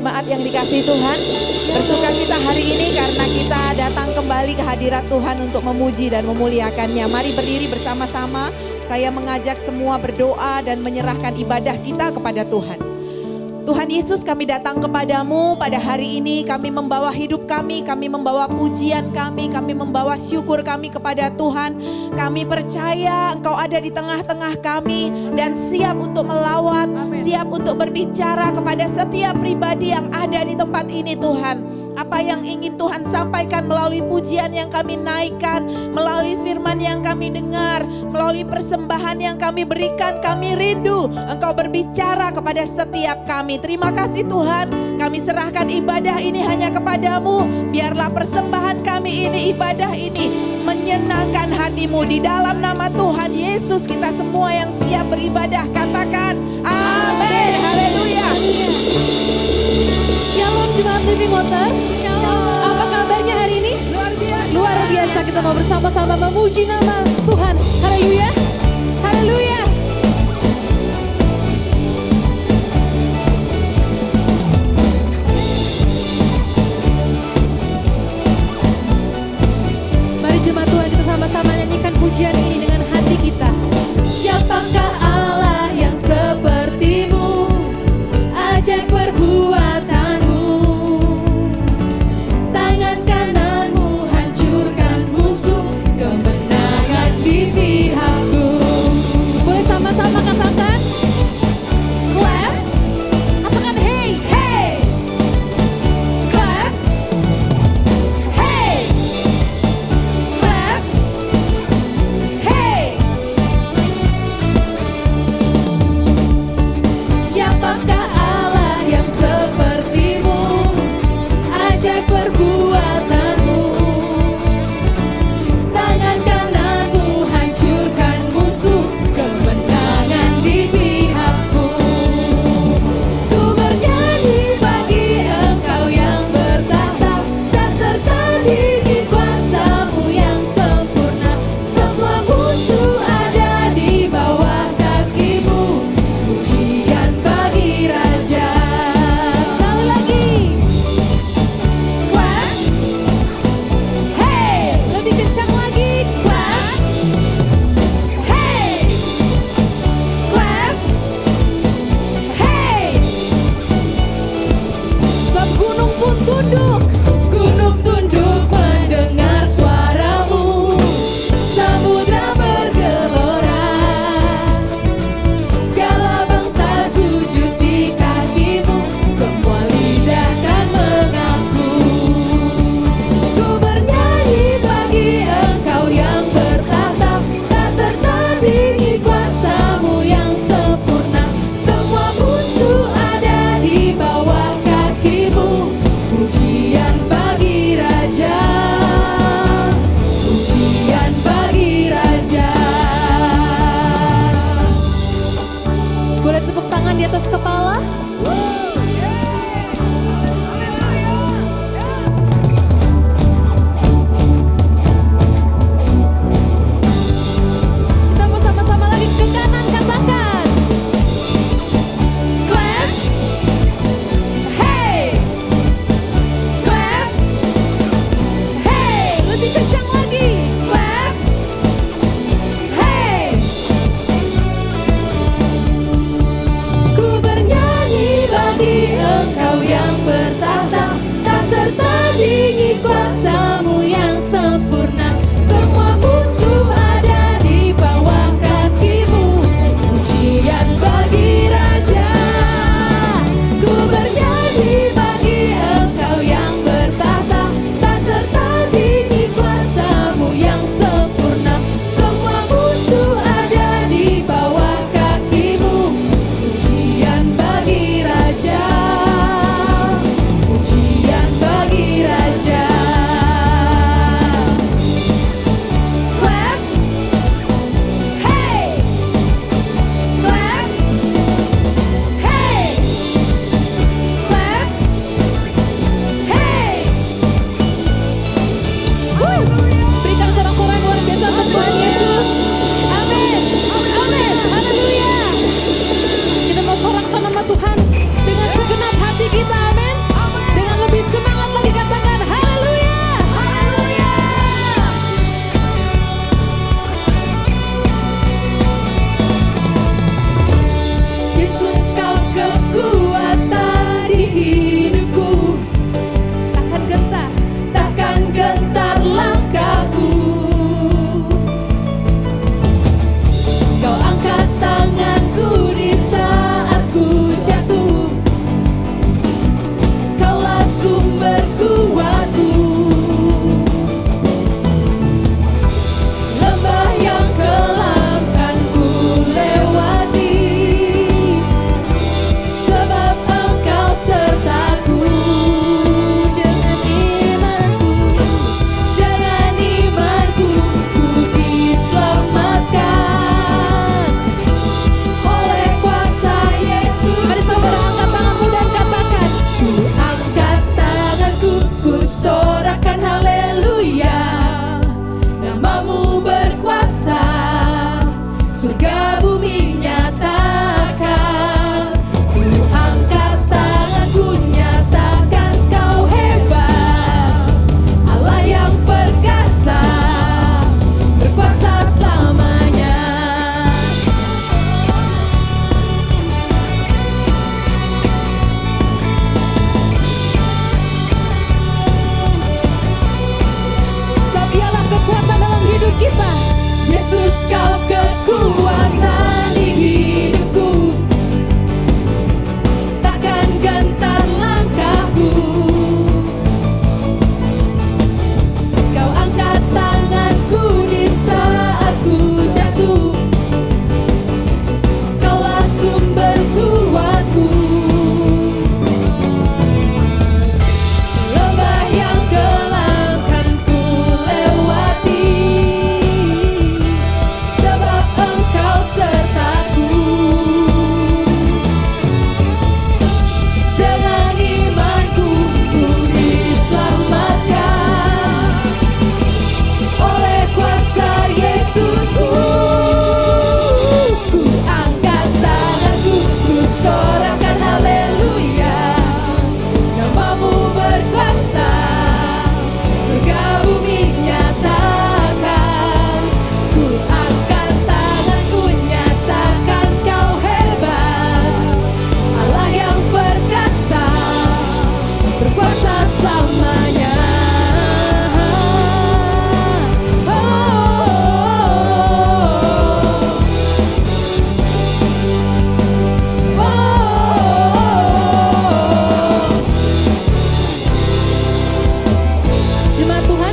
jemaat yang dikasihi Tuhan, bersuka kita hari ini karena kita datang kembali ke hadirat Tuhan untuk memuji dan memuliakannya. Mari berdiri bersama-sama, saya mengajak semua berdoa dan menyerahkan ibadah kita kepada Tuhan. Tuhan Yesus, kami datang kepadamu pada hari ini, kami membawa hidup kami membawa pujian kami membawa syukur kami kepada Tuhan. Kami percaya Engkau ada di tengah-tengah kami dan siap untuk melawat, siap untuk berbicara kepada setiap pribadi yang ada di tempat ini Tuhan. Apa yang ingin Tuhan sampaikan melalui pujian yang kami naikkan, melalui firman yang kami dengar, melalui persembahan yang kami berikan, kami rindu Engkau berbicara kepada setiap kami. Terima kasih Tuhan, kami serahkan ibadah ini hanya kepadamu. Biarlah persembahan kami ini, ibadah ini menyenangkan hatimu. Di dalam nama Tuhan Yesus kita semua yang siap beribadah katakan amin. Haleluya. Shalom Jemaat Living Water. Apa kabarnya hari ini? Luar biasa, kita mau bersama-sama memuji nama Tuhan. Haleluya. Haleluya. Mari jemaat Tuhan, kita sama-sama nyanyikan pujian ini dengan hati kita. Siapakah Allah yang sepertimu? Ajaib perbuatanmu, tangan kananmu hancurkan musuh, kemenangan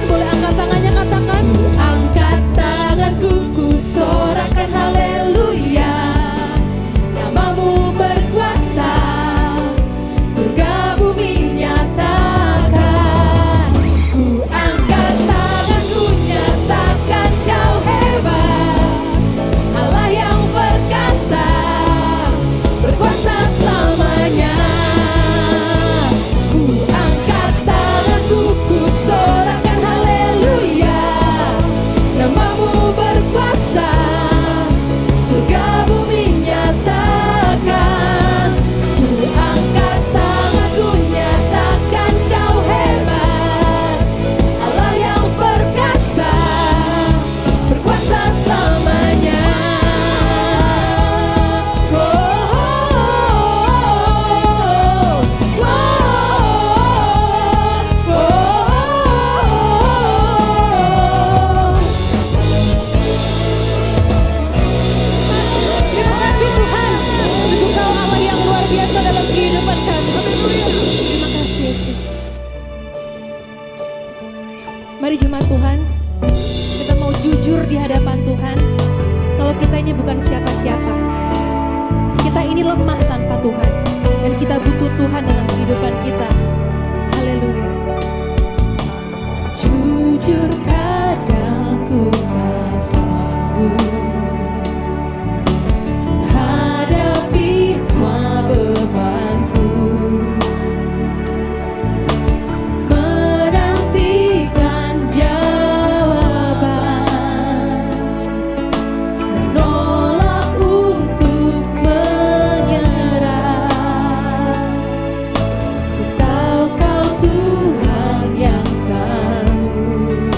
boleh angkat tangannya, katakan angkat tanganku, ku sorakan haleluya. Namamu berkuasa, surga bumi nyatakan. Ku angkat tanganku, nyatakan kau hebat, Allah yang perkasa, berkuasa selamanya. Ku angkat tanganku, ku sorakan haleluya. Namamu berkuasa, surga bumi nyatakan. Ku angkat tanganku, nyatakan kau hebat, Allah yang perkasa, berkuasa selamanya. Oh, oh, oh, oh, oh. Terima kasih Tuhan, Engkau Allah yang luar biasa dalam kehidupan kami. Terima kasih Yesus. Mari jemaat Tuhan, kita mau jujur di hadapan Tuhan. Kalau kita ini bukan siapa-siapa, kita ini lemah tanpa Tuhan, dan kita butuh Tuhan dalam kehidupan kita. Haleluya. Jujur kadang ku tak sanggup menghadapi semua bebanku, menantikan jawaban, menolak untuk menyerah. Ku tahu kau Tuhan yang sanggup.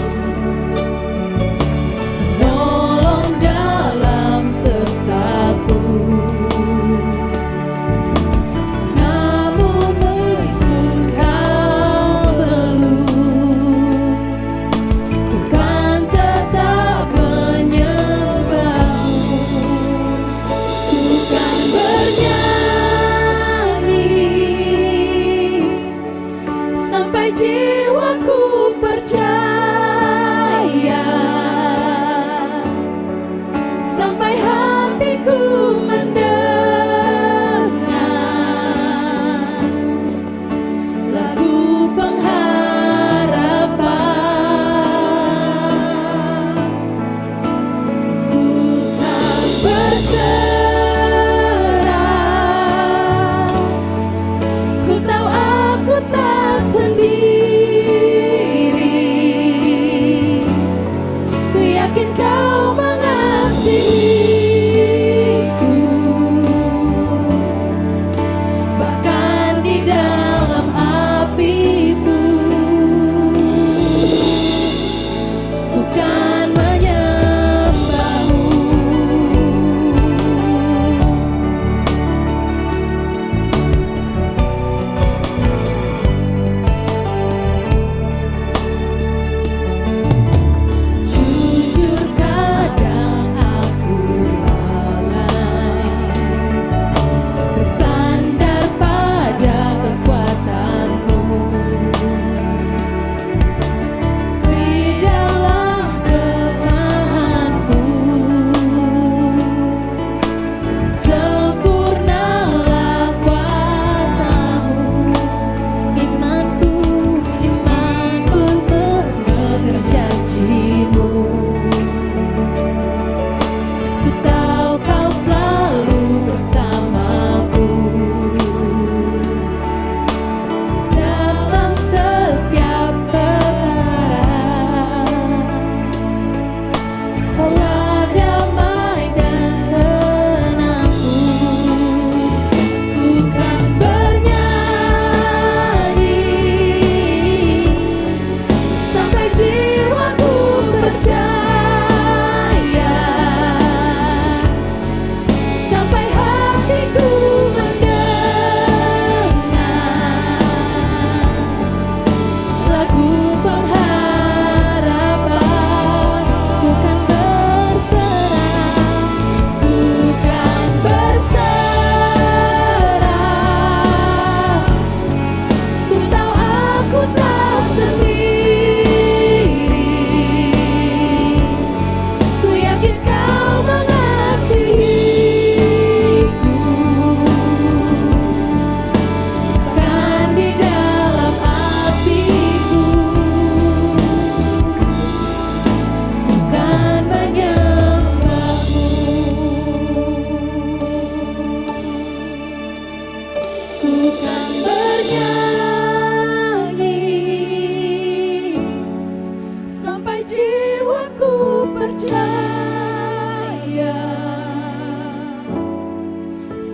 jiwaku percaya,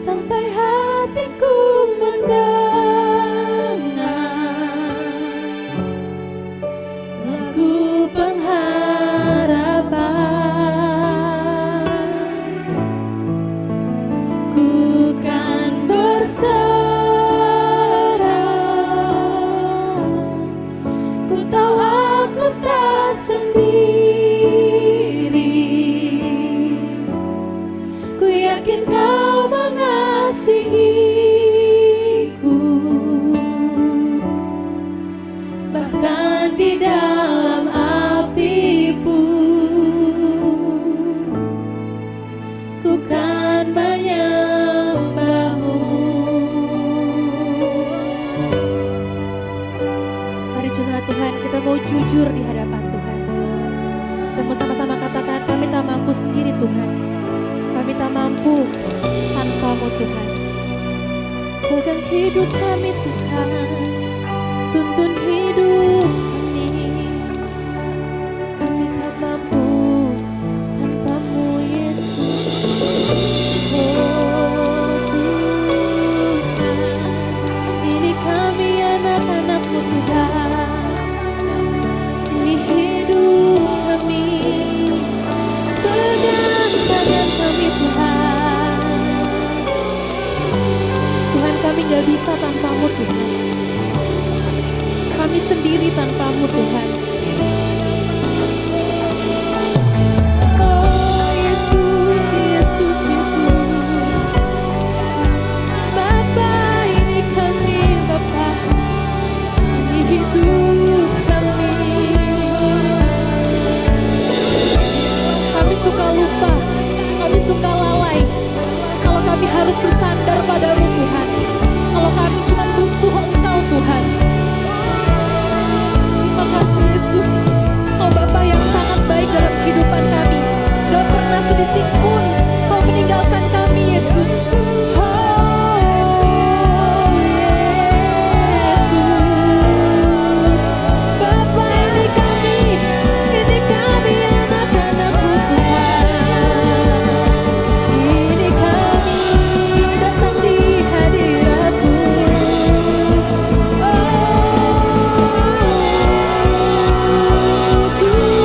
sampai hatiku mendengar lagu pengharapan. Ku kan berserah, ku tahu aku tak sendiri. Ku yakin Kau mengasihiku, bahkan di dalam api pun ku kan menyembah-Mu. Mari jemaat Tuhan, kita mau jujur di hadapan Tuhan. Kita mau sama-sama katakan, kami tak mampu sendiri Tuhan. Kami tak mampu tanpa-Mu Tuhan. Pegang hidup kami Tuhan, tuntun hidup kami. Kami tak mampu tanpa-Mu Yesus. Oh Tuhan, ini kami anak-anak-Mu Tuhan. Ini hidup kami, pegang tangan kami Tuhan. Tuhan, kami gak bisa tanpa-Mu Tuhan. Kami sendiri tanpa-Mu Tuhan. Oh Yesus, Yesus, Yesus. Bapa, ini kami Bapa. Ini hidup kami. Kami suka lupa, kami suka lalai. Kalau kami harus bersandar pada-Mu Tuhan. Kalau kami cuma butuh Engkau Tuhan. Terima kasih Yesus, Kau Bapa yang sangat baik dalam kehidupan kami. Gak pernah sedetik pun Kau meninggalkan kami Yesus. Oh Yesus, Bapa, ini kami anak-anak-Mu Tuhan. Ini kami datang di hadirat-Mu. Oh Tuhan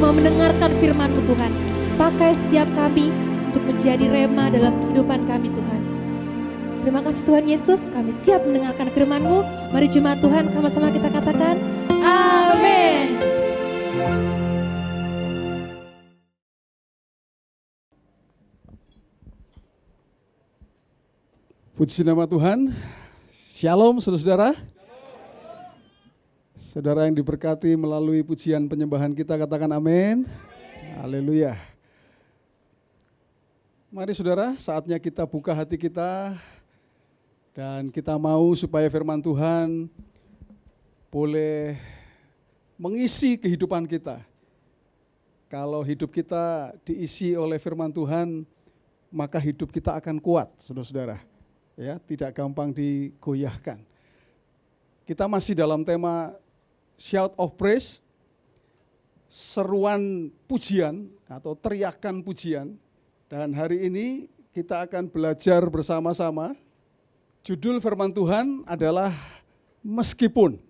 mau mendengarkan firman-Mu Tuhan. Pakai setiap kami untuk menjadi rema dalam kehidupan kami Tuhan. Terima kasih Tuhan Yesus, kami siap mendengarkan firman-Mu. Mari jemaat Tuhan sama-sama kita katakan, amin. Puji nama Tuhan. Shalom saudara-saudara. Saudara yang diberkati melalui pujian penyembahan kita, katakan amin. Haleluya. Mari saudara, saatnya kita buka hati kita dan kita mau supaya firman Tuhan boleh mengisi kehidupan kita. Kalau hidup kita diisi oleh firman Tuhan, maka hidup kita akan kuat, saudara-saudara. Ya, tidak gampang digoyahkan. Kita masih dalam tema Shout of Praise, seruan pujian atau teriakan pujian. Dan hari ini kita akan belajar bersama-sama. Judul firman Tuhan adalah Meskipun.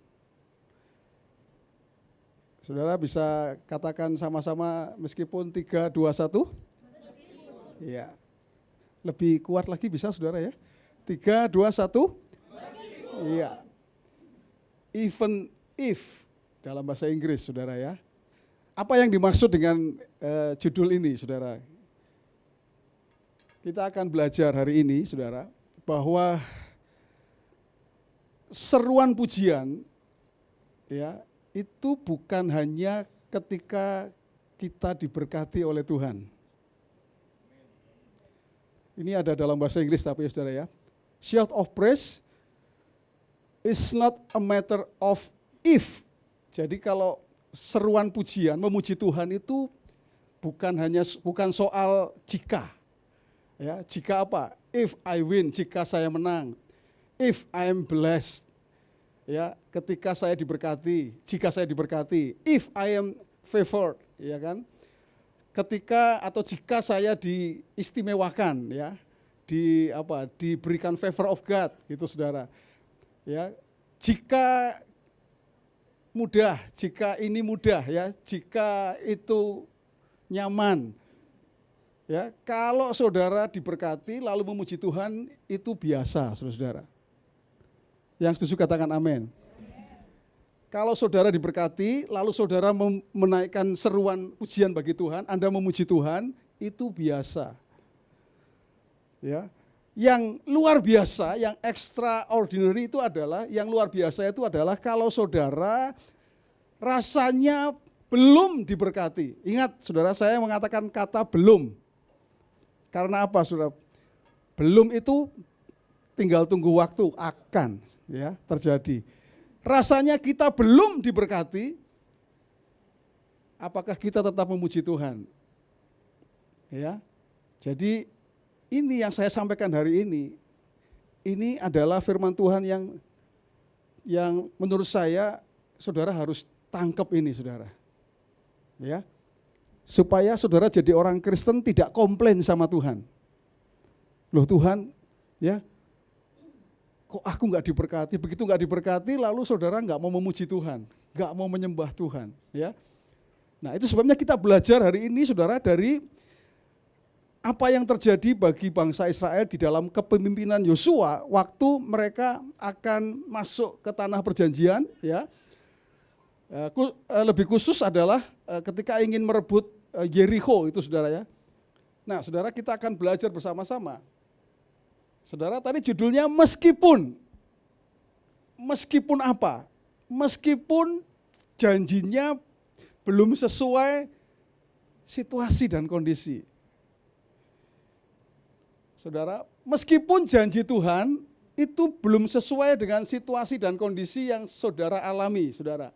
Saudara bisa katakan sama-sama meskipun 3, 2, 1? Iya. Lebih kuat lagi bisa saudara ya? 3, 2, 1. Iya. Even if dalam bahasa Inggris, saudara ya. Apa yang dimaksud dengan judul ini, saudara? Kita akan belajar hari ini, saudara, bahwa seruan pujian ya, itu bukan hanya ketika kita diberkati oleh Tuhan. Ini ada dalam bahasa Inggris tapi saudara ya. Shout of praise is not a matter of if. Jadi kalau seruan pujian memuji Tuhan itu bukan soal jika. Ya, jika apa? If I win, jika saya menang. If I am blessed. Ya, ketika saya diberkati, jika saya diberkati. If I am favored, ya kan? Ketika atau jika saya diistimewakan, ya. Diberikan favor of God, gitu saudara. Ya, jika ini mudah ya, jika itu nyaman. Ya, kalau saudara diberkati lalu memuji Tuhan itu biasa, saudara. Yang setuju katakan amin. Kalau saudara diberkati lalu saudara menaikkan seruan pujian bagi Tuhan, Anda memuji Tuhan, itu biasa. Ya, yang luar biasa, yang extraordinary itu adalah, yang luar biasa itu adalah kalau saudara rasanya belum diberkati. Ingat saudara, saya mengatakan kata belum. Karena apa saudara? Belum itu tinggal tunggu waktu, akan ya terjadi. Rasanya kita belum diberkati, apakah kita tetap memuji Tuhan? Ya, jadi ini yang saya sampaikan hari ini adalah firman Tuhan yang menurut saya saudara harus tangkap ini saudara. Ya. Supaya saudara jadi orang Kristen tidak komplain sama Tuhan. Loh Tuhan, ya kok aku nggak diberkati, begitu nggak diberkati lalu saudara nggak mau memuji Tuhan, nggak mau menyembah Tuhan. Ya. Nah itu sebabnya kita belajar hari ini saudara dari apa yang terjadi bagi bangsa Israel di dalam kepemimpinan Yosua waktu mereka akan masuk ke tanah perjanjian, ya. Lebih khusus adalah ketika ingin merebut Yeriko itu saudara ya. Nah saudara kita akan belajar bersama-sama. Saudara tadi judulnya meskipun apa? Meskipun janjinya belum sesuai situasi dan kondisi. Saudara, meskipun janji Tuhan itu belum sesuai dengan situasi dan kondisi yang saudara alami, saudara.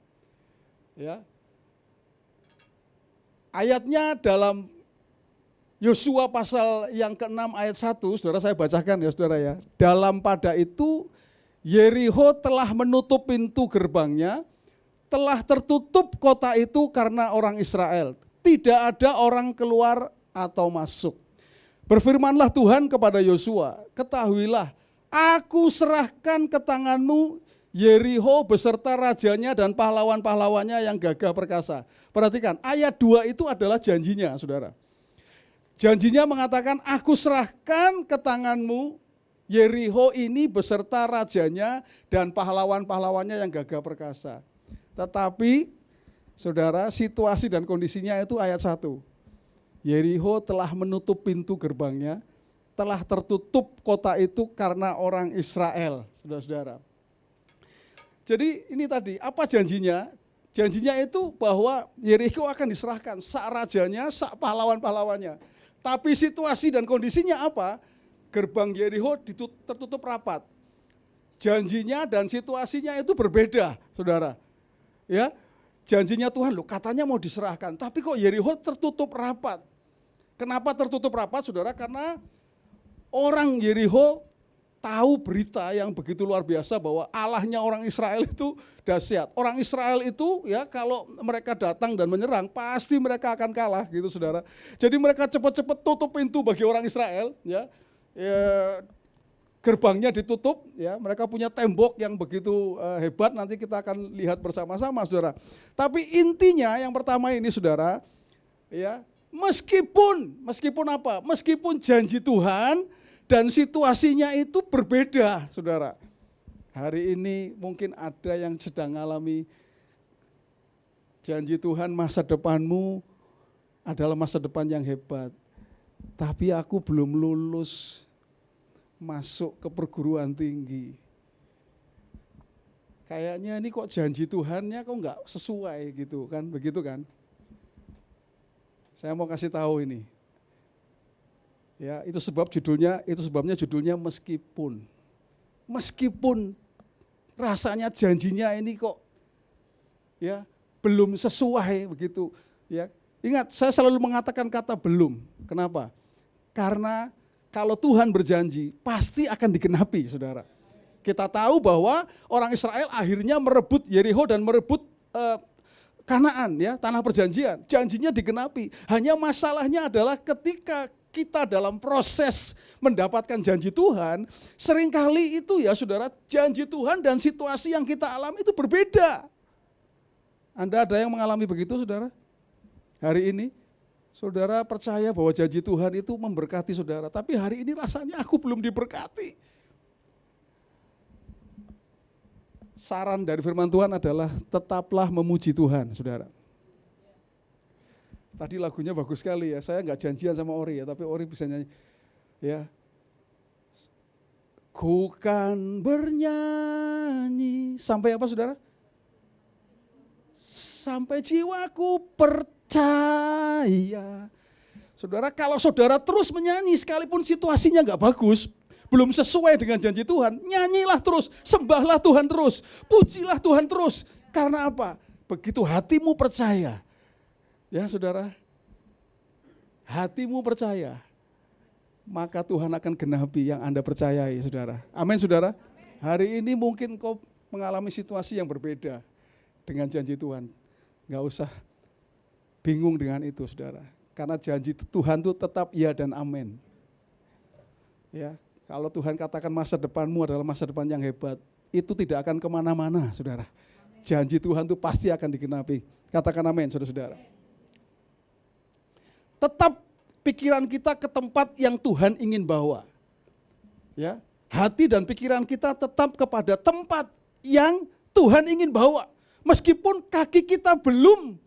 Ya. Ayatnya dalam Yosua pasal yang ke-6 ayat 1, saudara saya bacakan ya saudara ya. Dalam pada itu Yeriko telah menutup pintu gerbangnya, telah tertutup kota itu karena orang Israel. Tidak ada orang keluar atau masuk. Berfirmanlah Tuhan kepada Yosua, ketahuilah, aku serahkan ke tanganmu Yeriho beserta rajanya dan pahlawan-pahlawannya yang gagah perkasa. Perhatikan, ayat 2 itu adalah janjinya, saudara. Janjinya mengatakan, aku serahkan ke tanganmu Yeriho ini beserta rajanya dan pahlawan-pahlawannya yang gagah perkasa. Tetapi, saudara, situasi dan kondisinya itu ayat 1. Yeriho telah menutup pintu gerbangnya, telah tertutup kota itu karena orang Israel, saudara-saudara. Jadi ini tadi, apa janjinya? Janjinya itu bahwa Yeriko akan diserahkan, sak rajanya, sak pahlawan-pahlawannya. Tapi situasi dan kondisinya apa? Gerbang Yeriko tertutup rapat. Janjinya dan situasinya itu berbeda, saudara. Ya, janjinya Tuhan, loh katanya mau diserahkan, tapi kok Yeriko tertutup rapat. Kenapa tertutup rapat, saudara? Karena orang Yeriko tahu berita yang begitu luar biasa bahwa Allahnya orang Israel itu dahsyat. Orang Israel itu ya kalau mereka datang dan menyerang pasti mereka akan kalah gitu saudara. Jadi mereka cepat-cepat tutup pintu bagi orang Israel ya, gerbangnya ditutup ya. Mereka punya tembok yang begitu hebat, nanti kita akan lihat bersama-sama saudara. Tapi intinya yang pertama ini saudara ya, meskipun apa? Meskipun janji Tuhan dan situasinya itu berbeda, saudara. Hari ini mungkin ada yang sedang mengalami janji Tuhan, masa depanmu adalah masa depan yang hebat. Tapi aku belum lulus masuk ke perguruan tinggi. Kayaknya ini kok janji Tuhannya kok enggak sesuai gitu kan, begitu kan? Saya mau kasih tahu ini. Ya, itu sebabnya judulnya meskipun rasanya janjinya ini kok ya belum sesuai begitu ya. Ingat, saya selalu mengatakan kata belum. Kenapa? Karena kalau Tuhan berjanji pasti akan digenapi, saudara. Kita tahu bahwa orang Israel akhirnya merebut Yeriko dan merebut Kanaan ya, tanah perjanjian. Janjinya digenapi. Hanya masalahnya adalah ketika kita dalam proses mendapatkan janji Tuhan, seringkali itu ya saudara, janji Tuhan dan situasi yang kita alami itu berbeda. Anda ada yang mengalami begitu saudara? Hari ini, saudara percaya bahwa janji Tuhan itu memberkati saudara, tapi hari ini rasanya aku belum diberkati. Saran dari firman Tuhan adalah tetaplah memuji Tuhan, saudara. Tadi lagunya bagus sekali ya, saya nggak janjian sama Ori ya, tapi Ori bisa nyanyi. Ya, ku kan bernyanyi, sampai apa saudara? Sampai jiwaku percaya. Saudara, kalau saudara terus menyanyi sekalipun situasinya nggak bagus, belum sesuai dengan janji Tuhan, nyanyilah terus, sembahlah Tuhan terus, pujilah Tuhan terus. Karena apa? Begitu hatimu percaya, ya saudara, hatimu percaya, maka Tuhan akan genapi yang Anda percayai, saudara. Amin, saudara. Hari ini mungkin kau mengalami situasi yang berbeda dengan janji Tuhan. Nggak usah bingung dengan itu, saudara. Karena janji Tuhan itu tetap iya dan amin. Ya, kalau Tuhan katakan masa depanmu adalah masa depan yang hebat, itu tidak akan kemana-mana, saudara. Janji Tuhan itu pasti akan digenapi. Katakan amin, saudara-saudara. Tetap pikiran kita ke tempat yang Tuhan ingin bawa. Ya, hati dan pikiran kita tetap kepada tempat yang Tuhan ingin bawa. Meskipun kaki kita belum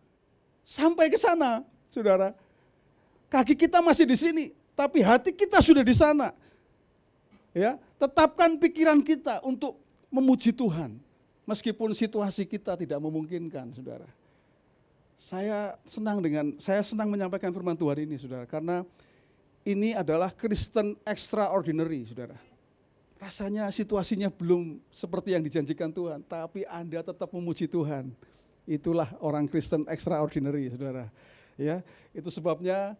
sampai ke sana, saudara. Kaki kita masih di sini, tapi hati kita sudah di sana. Ya, tetapkan pikiran kita untuk memuji Tuhan. Meskipun situasi kita tidak memungkinkan, saudara. Saya senang menyampaikan firman Tuhan ini, saudara, karena ini adalah Kristen extraordinary, saudara. Rasanya situasinya belum seperti yang dijanjikan Tuhan, tapi Anda tetap memuji Tuhan. Itulah orang Kristen extraordinary, saudara. Ya, itu sebabnya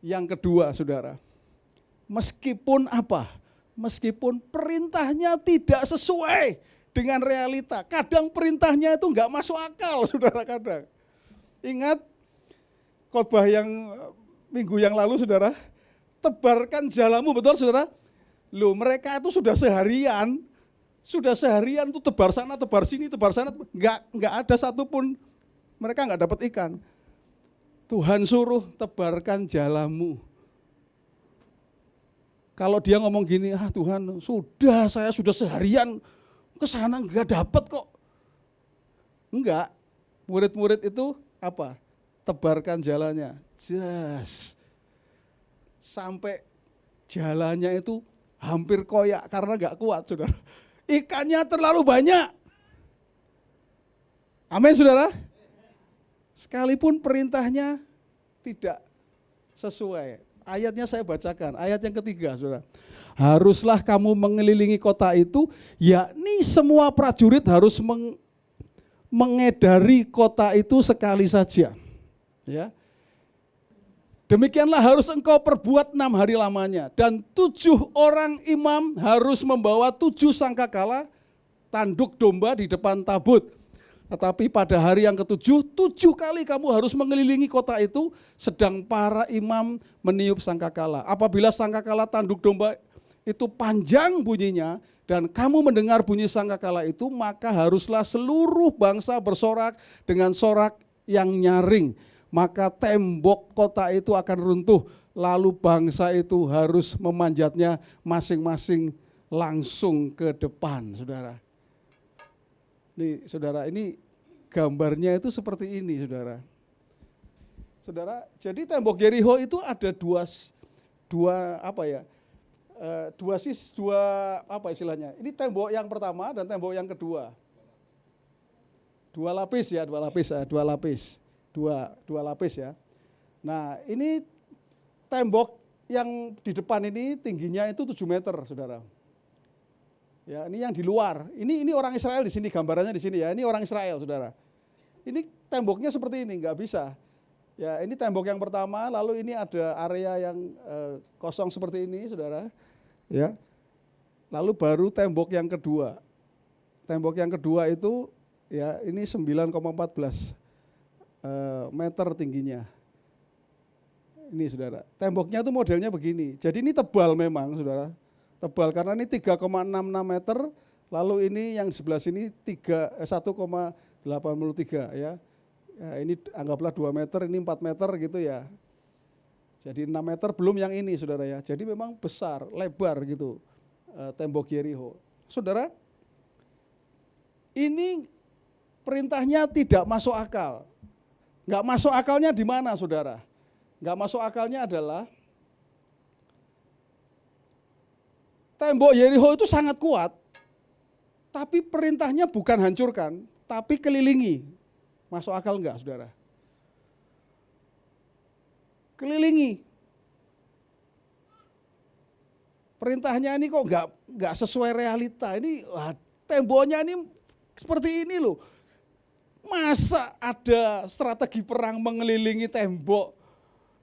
yang kedua, saudara. Meskipun apa? Meskipun perintahnya tidak sesuai dengan realita. Kadang perintahnya itu enggak masuk akal, saudara, kadang. Ingat khotbah yang minggu yang lalu, saudara. Tebarkan jalamu, betul saudara? Loh, mereka itu sudah seharian Sudah seharian tuh tebar sana, tebar sini, tebar sana, nggak ada satupun mereka nggak dapat ikan. Tuhan suruh tebarkan jalamu. Kalau dia ngomong gini, Tuhan saya sudah seharian ke sana nggak dapat kok. Enggak, murid-murid itu apa? Tebarkan jalannya. Sampai jalannya itu hampir koyak karena nggak kuat, saudara. Ikannya terlalu banyak. Amin, saudara. Sekalipun perintahnya tidak sesuai. Ayatnya saya bacakan, ayat yang ketiga, saudara. Haruslah kamu mengelilingi kota itu, yakni semua prajurit harus mengedari kota itu sekali saja. Ya. Demikianlah harus engkau perbuat 6 hari lamanya. Dan 7 orang imam harus membawa 7 sangkakala tanduk domba di depan tabut. Tetapi pada hari yang ke-7, 7 kali kamu harus mengelilingi kota itu, sedang para imam meniup sangkakala. Apabila sangkakala tanduk domba itu panjang bunyinya, dan kamu mendengar bunyi sangkakala itu, maka haruslah seluruh bangsa bersorak dengan sorak yang nyaring. Maka tembok kota itu akan runtuh, lalu bangsa itu harus memanjatnya masing-masing langsung ke depan, saudara. Nih, saudara, ini gambarnya itu seperti ini, saudara. Saudara, jadi tembok Yerikho itu ada dua istilahnya. Ini tembok yang pertama dan tembok yang kedua. Dua lapis ya. Dua lapis ya. Nah, ini tembok yang di depan ini tingginya itu 7 meter, saudara. Ya, ini yang di luar. Ini orang Israel di sini, gambarannya di sini ya. Ini orang Israel, saudara. Ini temboknya seperti ini, nggak bisa. Ya, ini tembok yang pertama, lalu ini ada area yang kosong seperti ini, saudara. Ya, lalu baru tembok yang kedua. Tembok yang kedua itu, ya, ini 9,14 meter tingginya. Ini, saudara. Temboknya tuh modelnya begini. Jadi ini tebal memang, saudara. Tebal karena ini 3,66 meter, lalu ini yang di sebelah sini 1,83 ya. Ya, ini anggaplah 2 meter, ini 4 meter gitu ya. Jadi 6 meter belum yang ini, saudara ya. Jadi memang besar, lebar gitu tembok Yerikho. Saudara, ini perintahnya tidak masuk akal. Nggak masuk akalnya di mana, saudara? Nggak masuk akalnya adalah tembok Yerikho itu sangat kuat, tapi perintahnya bukan hancurkan, tapi kelilingi. Masuk akal enggak, saudara? Kelilingi. Perintahnya ini kok enggak sesuai realita. Ini temboknya ini seperti ini loh. Masa ada strategi perang mengelilingi tembok,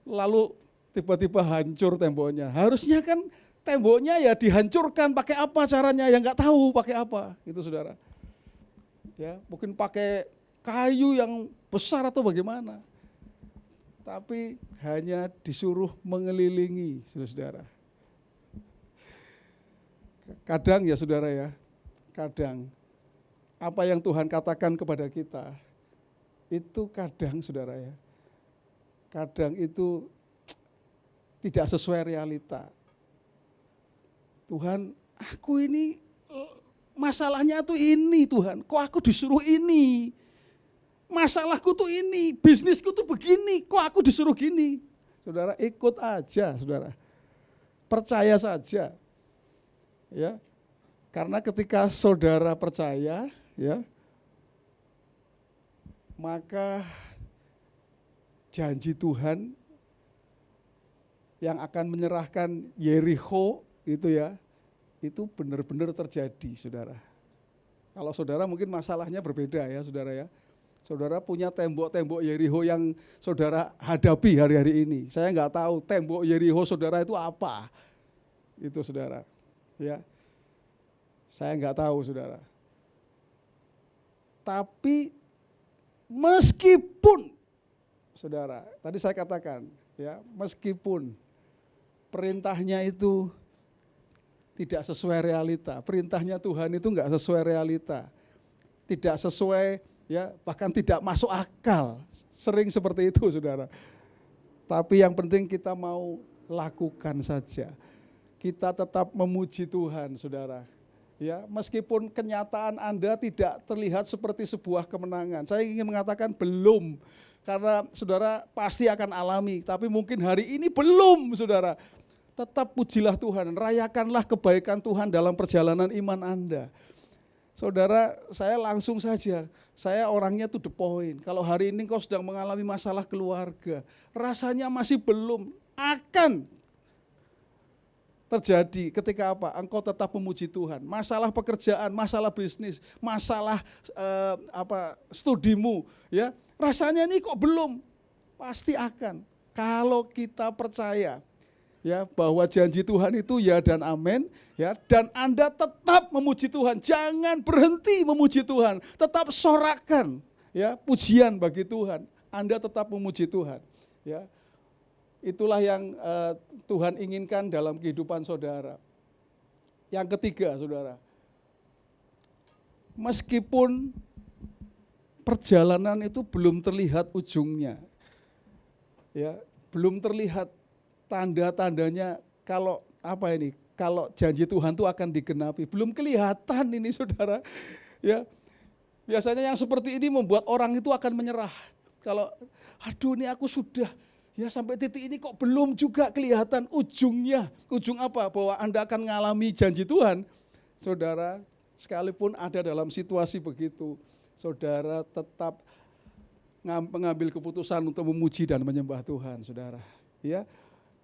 lalu tiba-tiba hancur temboknya. Harusnya kan temboknya ya dihancurkan, pakai apa caranya, ya nggak tahu pakai apa, gitu, saudara. Ya, mungkin pakai kayu yang besar atau bagaimana. Tapi hanya disuruh mengelilingi, saudara. Kadang ya, saudara ya, kadang apa yang Tuhan katakan kepada kita, itu kadang, saudara ya, kadang itu tidak sesuai realita. Tuhan, aku ini masalahnya tuh ini, Tuhan. Kok aku disuruh ini? Masalahku tuh ini, bisnisku tuh begini. Kok aku disuruh gini? Saudara, ikut aja, saudara. Percaya saja. Ya. Karena ketika saudara percaya, ya, maka janji Tuhan yang akan menyerahkan Yerikho itu ya, itu benar-benar terjadi, saudara. Kalau saudara mungkin masalahnya berbeda ya, saudara ya. Saudara punya tembok-tembok Yerikho yang saudara hadapi hari-hari ini. Saya nggak tahu tembok Yerikho saudara itu apa, itu, saudara. Ya, saya nggak tahu, saudara. Tapi meskipun, saudara, tadi saya katakan, ya, meskipun perintahnya itu tidak sesuai realita. Perintahnya Tuhan itu enggak sesuai realita. Tidak sesuai, ya, bahkan tidak masuk akal. Sering seperti itu, saudara. Tapi yang penting kita mau lakukan saja. Kita tetap memuji Tuhan, saudara. Ya, meskipun kenyataan Anda tidak terlihat seperti sebuah kemenangan. Saya ingin mengatakan belum, karena saudara pasti akan alami. Tapi mungkin hari ini belum, saudara. Tetap pujilah Tuhan, rayakanlah kebaikan Tuhan dalam perjalanan iman Anda. Saudara, saya langsung saja, saya orangnya to the point. Kalau hari ini kau sedang mengalami masalah keluarga, rasanya masih belum, akan terjadi ketika apa? Engkau tetap memuji Tuhan. Masalah pekerjaan, masalah bisnis, masalah studimu, ya. Rasanya ini kok belum, pasti akan. Kalau kita percaya, ya, bahwa janji Tuhan itu ya dan amin, ya, dan Anda tetap memuji Tuhan, jangan berhenti memuji Tuhan, tetap sorakan, ya, pujian bagi Tuhan. Anda tetap memuji Tuhan, ya. Itulah yang Tuhan inginkan dalam kehidupan saudara. Yang ketiga, saudara, meskipun perjalanan itu belum terlihat ujungnya, ya, belum terlihat tanda-tandanya kalau kalau janji Tuhan itu akan digenapi, belum kelihatan ini, saudara. Ya, biasanya yang seperti ini membuat orang itu akan menyerah. Kalau aduh ini aku sudah, ya, sampai titik ini kok belum juga kelihatan ujungnya. Ujung apa? Bahwa Anda akan mengalami janji Tuhan. Saudara, sekalipun ada dalam situasi begitu, saudara tetap mengambil keputusan untuk memuji dan menyembah Tuhan, saudara. Ya,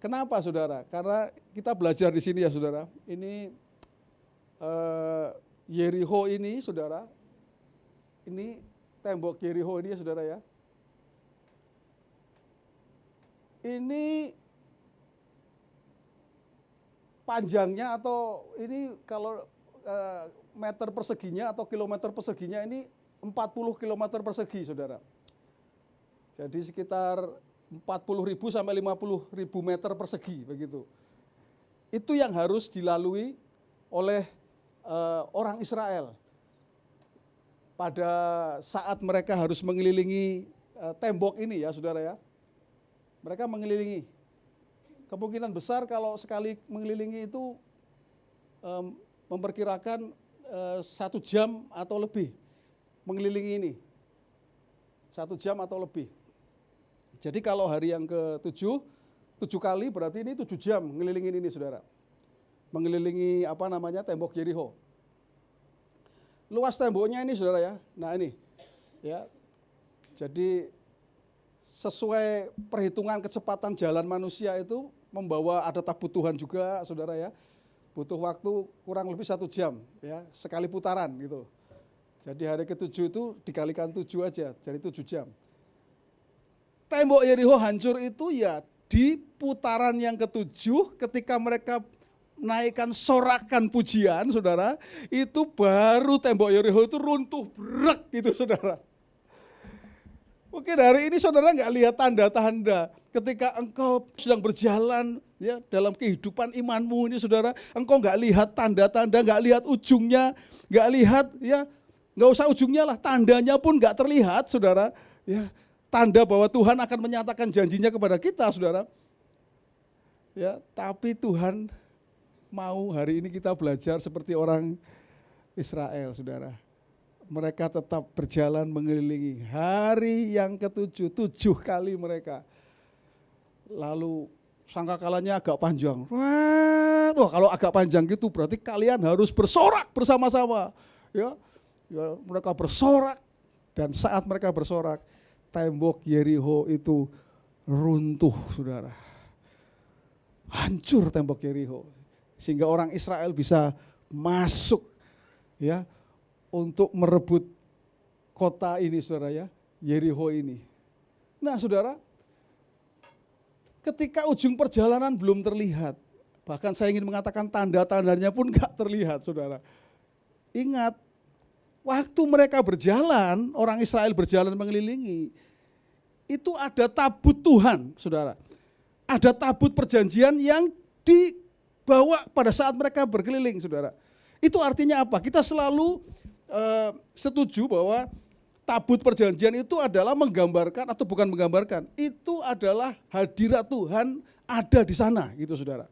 kenapa, saudara? Karena kita belajar di sini, ya, saudara. Ini Yerikho ini, saudara. Ini tembok Yerikho ini, ya, saudara, ya. Ini panjangnya atau ini kalau meter perseginya atau kilometer perseginya ini 40 kilometer persegi, saudara. Jadi sekitar 40.000 sampai 50.000 meter persegi, begitu. Itu yang harus dilalui oleh orang Israel pada saat mereka harus mengelilingi tembok ini, ya, saudara, ya. Mereka mengelilingi. Kemungkinan besar kalau sekali mengelilingi itu memperkirakan 1 jam atau lebih mengelilingi ini. 1 jam atau lebih. Jadi kalau hari yang ke-7, 7 kali berarti ini 7 jam mengelilingi ini, saudara. Mengelilingi tembok Yerikho. Luas temboknya ini, saudara, ya. Nah ini, ya. Jadi sesuai perhitungan kecepatan jalan manusia itu membawa ada tabut Tuhan juga, saudara, ya. Butuh waktu kurang lebih 1 jam, ya, sekali putaran gitu. Jadi hari ke-7 itu dikalikan 7 aja, jadi 7 jam. Tembok Yerikho hancur itu ya di putaran yang ke-7 ketika mereka naikkan sorakan pujian, saudara, itu baru tembok Yerikho itu runtuh brek gitu, saudara. Mungkin hari ini saudara nggak lihat tanda-tanda ketika engkau sedang berjalan, ya, dalam kehidupan imanmu ini, saudara, engkau nggak lihat tanda-tanda, nggak lihat ujungnya, nggak lihat, ya, nggak usah ujungnya lah, tandanya pun nggak terlihat, saudara, ya, tanda bahwa Tuhan akan menyatakan janjinya kepada kita, saudara. Ya, tapi Tuhan mau hari ini kita belajar seperti orang Israel, saudara. Mereka tetap berjalan mengelilingi. Hari yang ke-7, 7 kali mereka. Lalu sangkakalanya agak panjang. Wah, kalau agak panjang gitu berarti kalian harus bersorak bersama-sama. Ya, mereka bersorak, dan saat mereka bersorak, tembok Yerikho itu runtuh, saudara. Hancur tembok Yerikho. Sehingga orang Israel bisa masuk, ya, untuk merebut kota ini, saudara, ya, Yerikho ini. Nah, saudara, ketika ujung perjalanan belum terlihat, bahkan saya ingin mengatakan tanda-tandanya pun enggak terlihat, saudara. Ingat, waktu mereka berjalan, orang Israel berjalan mengelilingi, itu ada tabut Tuhan, saudara. Ada tabut perjanjian yang bawa pada saat mereka berkeliling, saudara. Itu artinya apa? Kita selalu setuju bahwa tabut perjanjian itu adalah menggambarkan atau bukan menggambarkan, itu adalah hadirat Tuhan ada di sana, gitu saudara.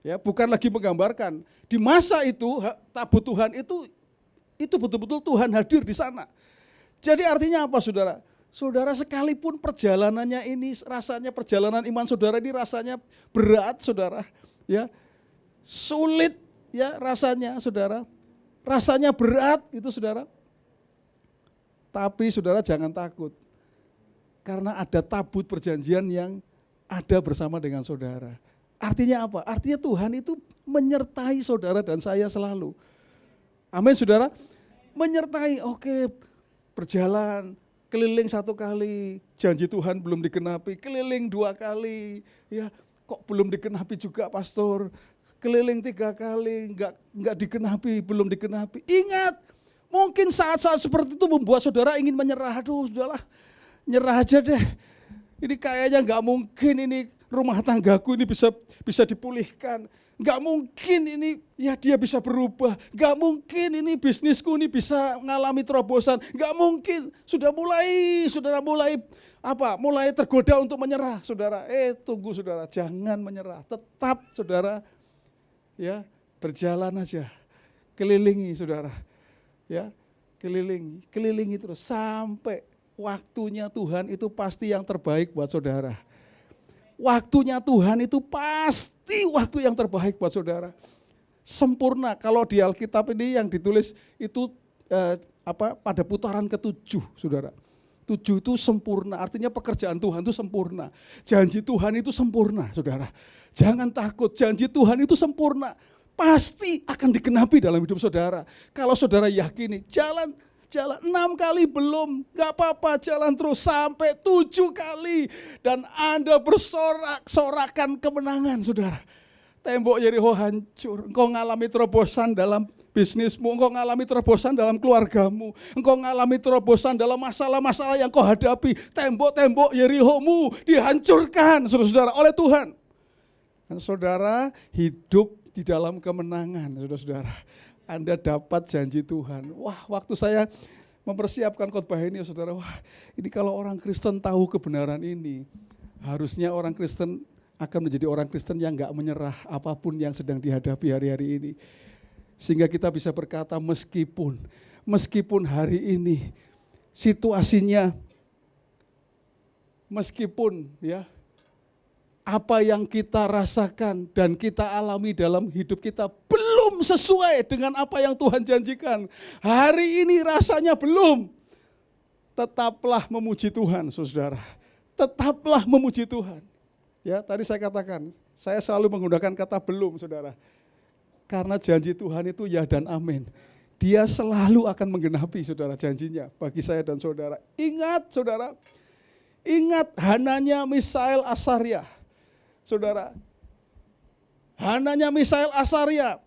Ya, bukan lagi menggambarkan. Di masa itu tabut Tuhan itu betul-betul Tuhan hadir di sana. Jadi artinya apa, saudara? Saudara, sekalipun perjalanannya ini rasanya perjalanan iman saudara ini rasanya berat, saudara, ya, sulit, ya rasanya, saudara, rasanya berat itu, saudara. Tapi saudara jangan takut, karena ada tabut perjanjian yang ada bersama dengan saudara. Artinya apa? Artinya Tuhan itu menyertai saudara dan saya selalu. Amin, saudara. Menyertai, oke, berjalan, keliling 1 kali, janji Tuhan belum digenapi, keliling 2 kali, ya kok belum digenapi juga, pastor. Keliling 3 kali, enggak digenapi, belum digenapi. Ingat, mungkin saat-saat seperti itu membuat saudara ingin menyerah. Aduh, sudahlah, nyerah aja deh. Ini kayaknya enggak mungkin ini rumah tanggaku ini bisa dipulihkan. Enggak mungkin ini ya dia bisa berubah. Enggak mungkin ini bisnisku ini bisa mengalami terobosan. Enggak mungkin. Saudara mulai tergoda untuk menyerah, saudara. Tunggu, saudara, jangan menyerah. Tetap, saudara, ya, berjalan aja. Kelilingi, saudara. Ya, kelilingi terus sampai waktunya Tuhan itu pasti yang terbaik buat saudara. Waktunya Tuhan itu pasti waktu yang terbaik buat saudara. Sempurna. Kalau di Alkitab ini yang ditulis itu pada putaran ke-7, saudara. 7 itu sempurna, artinya pekerjaan Tuhan itu sempurna. Janji Tuhan itu sempurna, saudara. Jangan takut, janji Tuhan itu sempurna. Pasti akan digenapi dalam hidup saudara. Kalau saudara yakini, jalan 6 kali belum, gak apa-apa, jalan terus sampai 7 kali. Dan Anda bersorak-sorakan kemenangan, saudara. Tembok Yeriko hancur, engkau ngalami terobosan dalam bisnismu, engkau ngalami terobosan dalam keluargamu, engkau ngalami terobosan dalam masalah-masalah yang kau hadapi. Tembok-tembok Yerikomu dihancurkan, saudara-saudara, oleh Tuhan. Dan saudara hidup di dalam kemenangan, saudara-saudara. Anda dapat janji Tuhan. Wah, waktu saya mempersiapkan khotbah ini, saudara, wah, ini kalau orang Kristen tahu kebenaran ini, harusnya orang Kristen akan menjadi orang Kristen yang gak menyerah apapun yang sedang dihadapi hari-hari ini. Sehingga kita bisa berkata, meskipun hari ini situasinya, meskipun ya apa yang kita rasakan dan kita alami dalam hidup kita belum sesuai dengan apa yang Tuhan janjikan. Hari ini rasanya belum. Tetaplah memuji Tuhan, saudara. Tetaplah memuji Tuhan. Ya, tadi saya katakan, saya selalu menggunakan kata belum, saudara. Karena janji Tuhan itu ya dan amin. Dia selalu akan menggenapi, saudara, janjinya bagi saya dan saudara. Ingat, saudara. Ingat Hananya, Misael, Asaria. Saudara, Hananya, Misael, Asaria,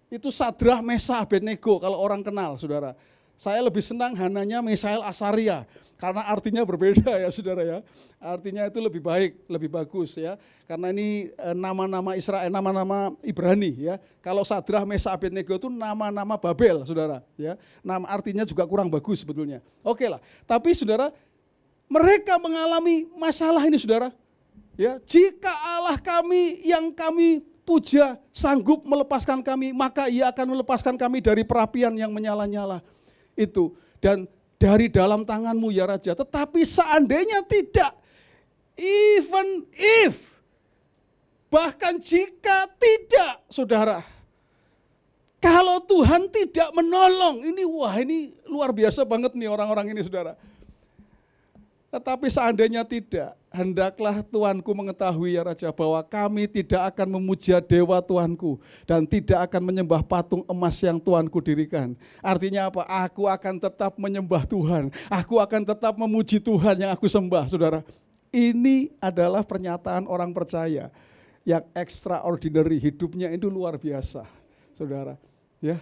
itu Sadrah, Mesah, Abednego kalau orang kenal, saudara. Saya lebih senang Hananya, Misael, Asaria, karena artinya berbeda ya, saudara ya. Artinya itu lebih baik, lebih bagus ya. Karena ini nama-nama Israel, nama-nama Ibrani ya. Kalau Sadrah, Mesah, Abednego itu nama-nama Babel, saudara ya. Nama artinya juga kurang bagus sebetulnya. Oke lah, tapi saudara, mereka mengalami masalah ini, saudara. Ya, jika Allah kami yang kami puja sanggup melepaskan kami, maka Ia akan melepaskan kami dari perapian yang menyala-nyala itu dan dari dalam tangan-Mu ya Raja. Tetapi seandainya tidak, even if, bahkan jika tidak, saudara, kalau Tuhan tidak menolong, ini luar biasa banget nih orang-orang ini, saudara. Tetapi seandainya tidak, hendaklah Tuanku mengetahui ya Raja bahwa kami tidak akan memuja dewa Tuanku dan tidak akan menyembah patung emas yang Tuanku dirikan. Artinya apa? Aku akan tetap menyembah Tuhan. Aku akan tetap memuji Tuhan yang aku sembah, saudara. Ini adalah pernyataan orang percaya yang extraordinary, hidupnya itu luar biasa, saudara. Ya,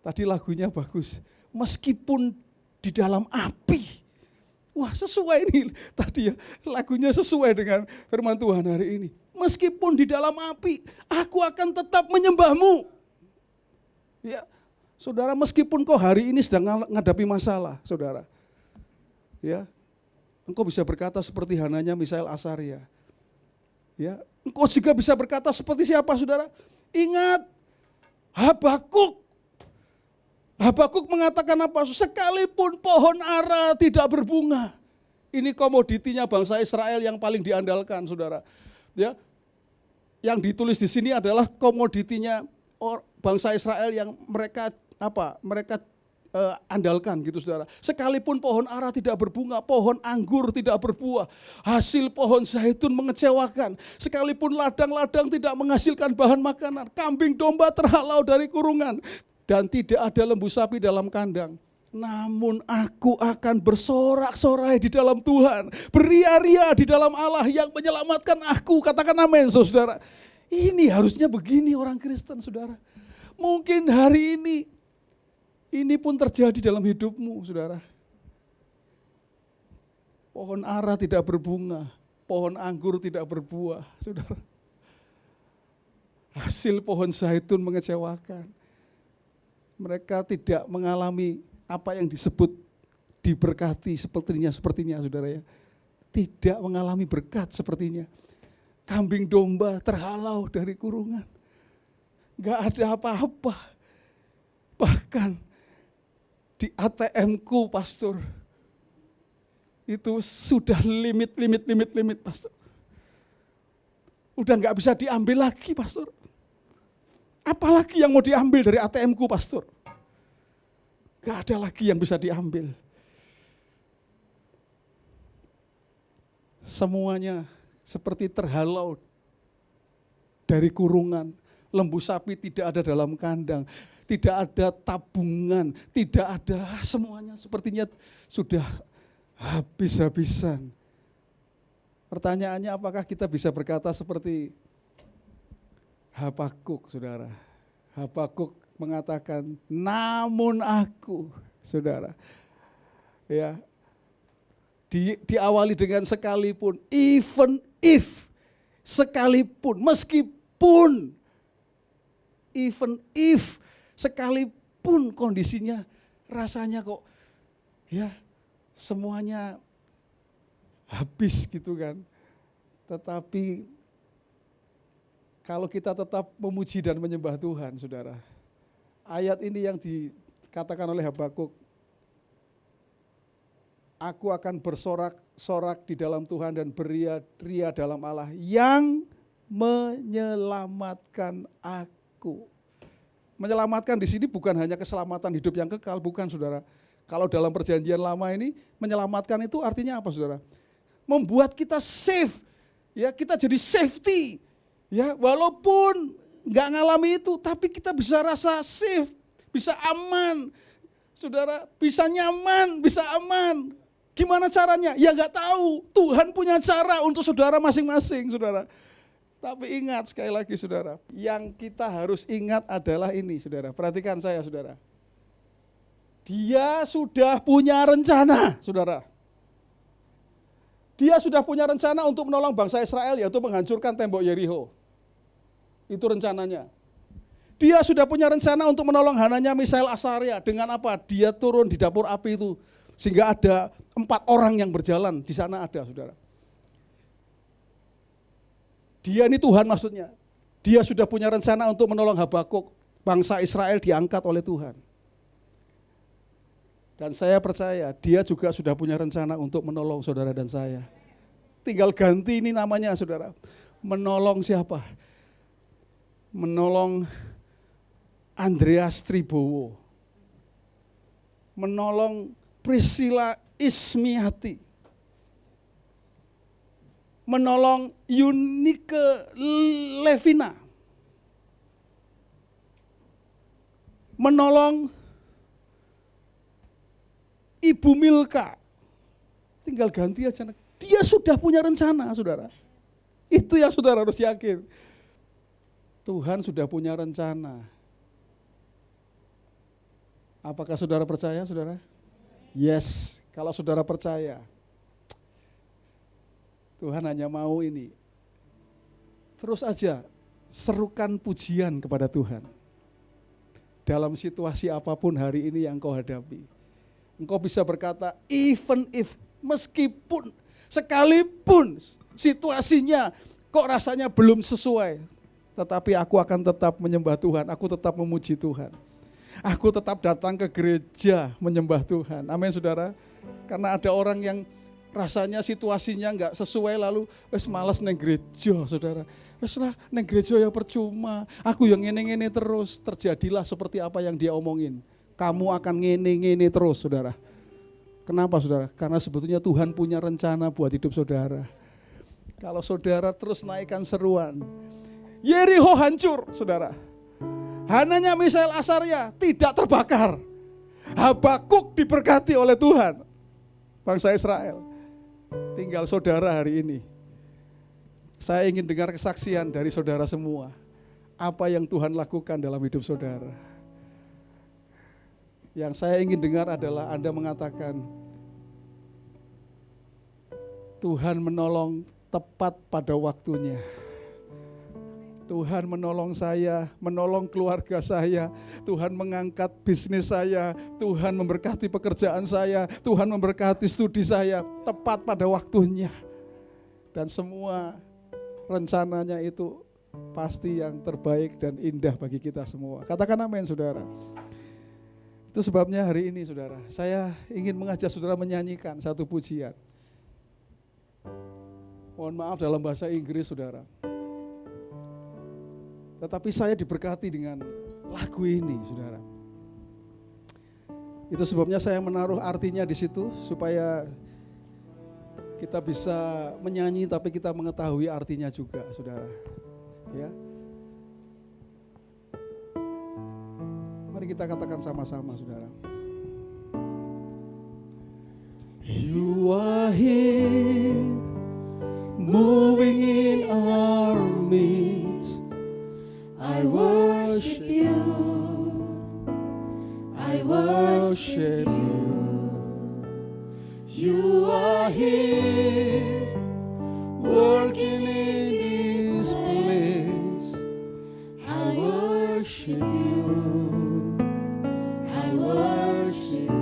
tadi lagunya bagus. Meskipun di dalam api, Wah, sesuai ini tadi ya, lagunya sesuai dengan firman Tuhan hari ini. Meskipun di dalam api, aku akan tetap menyembahmu. Ya, saudara, meskipun kau hari ini sedang menghadapi masalah, saudara. Ya, engkau bisa berkata seperti Hananya Misael Asaria. Ya, engkau juga bisa berkata seperti siapa, saudara? Ingat Habakuk. Habakuk mengatakan apa? Sekalipun pohon ara tidak berbunga. Ini komoditinya bangsa Israel yang paling diandalkan, saudara. Ya, yang ditulis di sini adalah komoditinya bangsa Israel yang mereka andalkan gitu, saudara. Sekalipun pohon ara tidak berbunga, pohon anggur tidak berbuah, hasil pohon zaitun mengecewakan. Sekalipun ladang-ladang tidak menghasilkan bahan makanan, kambing domba terhalau dari kurungan, dan tidak ada lembu sapi dalam kandang. Namun aku akan bersorak-sorai di dalam Tuhan, beria-ria di dalam Allah yang menyelamatkan aku. Katakan amin, saudara. Ini harusnya begini orang Kristen, saudara. Mungkin hari ini pun terjadi dalam hidupmu, saudara. Pohon ara tidak berbunga, pohon anggur tidak berbuah, saudara. Hasil pohon zaitun mengecewakan. Mereka tidak mengalami apa yang disebut diberkati sepertinya, saudara ya. Tidak mengalami berkat sepertinya. Kambing domba terhalau dari kurungan. Gak ada apa-apa. Bahkan di ATM-ku, pastor, itu sudah limit, pastor. Udah gak bisa diambil lagi, pastor. Apalagi yang mau diambil dari ATM-ku, pastor? Gak ada lagi yang bisa diambil. Semuanya seperti terhalau dari kurungan. Lembu sapi tidak ada dalam kandang. Tidak ada tabungan. Tidak ada, semuanya sepertinya sudah habis-habisan. Pertanyaannya, apakah kita bisa berkata seperti Habakuk, saudara? Habakuk mengatakan, namun aku, saudara, ya, diawali dengan sekalipun, even if, sekalipun, meskipun, even if, sekalipun kondisinya rasanya kok, ya, semuanya habis gitu kan. Tetapi kalau kita tetap memuji dan menyembah Tuhan, saudara. Ayat ini yang dikatakan oleh Habakuk, aku akan bersorak-sorak di dalam Tuhan dan beria-ria dalam Allah yang menyelamatkan aku. Menyelamatkan di sini bukan hanya keselamatan hidup yang kekal, bukan, saudara. Kalau dalam perjanjian lama ini, menyelamatkan itu artinya apa, saudara? Membuat kita safe, ya, kita jadi safety. Ya, walaupun nggak ngalami itu, tapi kita bisa rasa safe, bisa aman, saudara, bisa nyaman, bisa aman. Gimana caranya? Ya nggak tahu. Tuhan punya cara untuk saudara masing-masing, saudara. Tapi ingat sekali lagi, saudara, yang kita harus ingat adalah ini, saudara. Perhatikan saya, saudara. Dia sudah punya rencana, saudara. Dia sudah punya rencana untuk menolong bangsa Israel, yaitu menghancurkan tembok Yeriko. Itu rencananya. Dia sudah punya rencana untuk menolong Hananya Misael Asaria. Dengan apa? Dia turun di dapur api itu. Sehingga ada 4 orang yang berjalan. Di sana ada, saudara. Dia ini Tuhan maksudnya. Dia sudah punya rencana untuk menolong Habakuk. Bangsa Israel diangkat oleh Tuhan. Dan saya percaya dia juga sudah punya rencana untuk menolong saudara dan saya. Tinggal ganti ini namanya, saudara. Menolong siapa? Menolong Andreas Tribowo. Menolong Priscilla Ismiati. Menolong Yunike Levina. Menolong Ibu Milka. Tinggal ganti aja. Dia sudah punya rencana, saudara. Itu yang saudara harus yakin. Tuhan sudah punya rencana. Apakah saudara percaya, saudara? Yes, kalau saudara percaya, Tuhan hanya mau ini. Terus aja serukan pujian kepada Tuhan. Dalam situasi apapun hari ini yang kau hadapi. Engkau bisa berkata, even if, meskipun, sekalipun situasinya kok rasanya belum sesuai. Tetapi aku akan tetap menyembah Tuhan, aku tetap memuji Tuhan. Aku tetap datang ke gereja menyembah Tuhan. Amin saudara. Karena ada orang yang rasanya situasinya enggak sesuai lalu wes malas neng gereja saudara. Wes lah neng gereja ya percuma. Aku yang ngene-ngene terus. Terjadilah seperti apa yang dia omongin. Kamu akan ngene-ngene terus saudara. Kenapa saudara? Karena sebetulnya Tuhan punya rencana buat hidup saudara. Kalau saudara terus naikkan seruan, Yeriko hancur saudara. Hananya Misael Asaria tidak terbakar. Habakuk diberkati oleh Tuhan. Bangsa Israel. Tinggal saudara hari ini. Saya ingin dengar kesaksian dari saudara semua. Apa yang Tuhan lakukan dalam hidup saudara. Yang saya ingin dengar adalah Anda mengatakan, Tuhan menolong tepat pada waktunya. Tuhan menolong saya, menolong keluarga saya. Tuhan mengangkat bisnis saya. Tuhan memberkati pekerjaan saya. Tuhan memberkati studi saya tepat pada waktunya. Dan semua rencananya itu pasti yang terbaik dan indah bagi kita semua. Katakan amin saudara. Itu sebabnya hari ini saudara, saya ingin mengajak saudara menyanyikan satu pujian. Mohon maaf dalam bahasa Inggris saudara. Tetapi saya diberkati dengan lagu ini, saudara. Itu sebabnya saya menaruh artinya di situ supaya kita bisa menyanyi, tapi kita mengetahui artinya juga, saudara. Ya. Mari kita katakan sama-sama, saudara. You are here, moving in our midst. I worship you, I worship you. You are here, working in this place. I worship you, I worship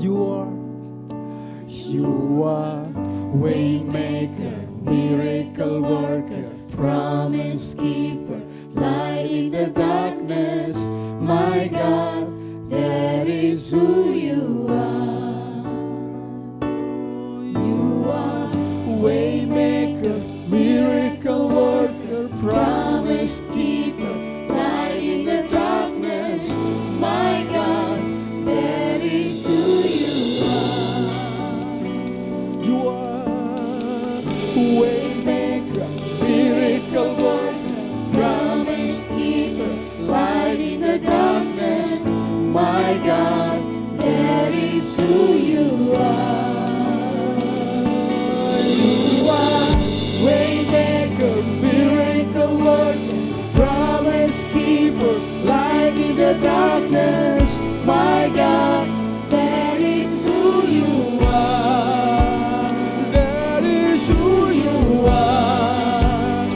you. You are waymaker, miracle worker, promise keeper, light in the darkness, my God, that is who you are. You are waymaker, miracle worker, promise keeper, light in the darkness, my God, that is who you are. You are waymaker, miracle worker, promise keeper, light in the darkness, my God, that is who you are. You are waymaker, miracle worker, promise keeper, light in the darkness, my God, that is who you are. That is who you are.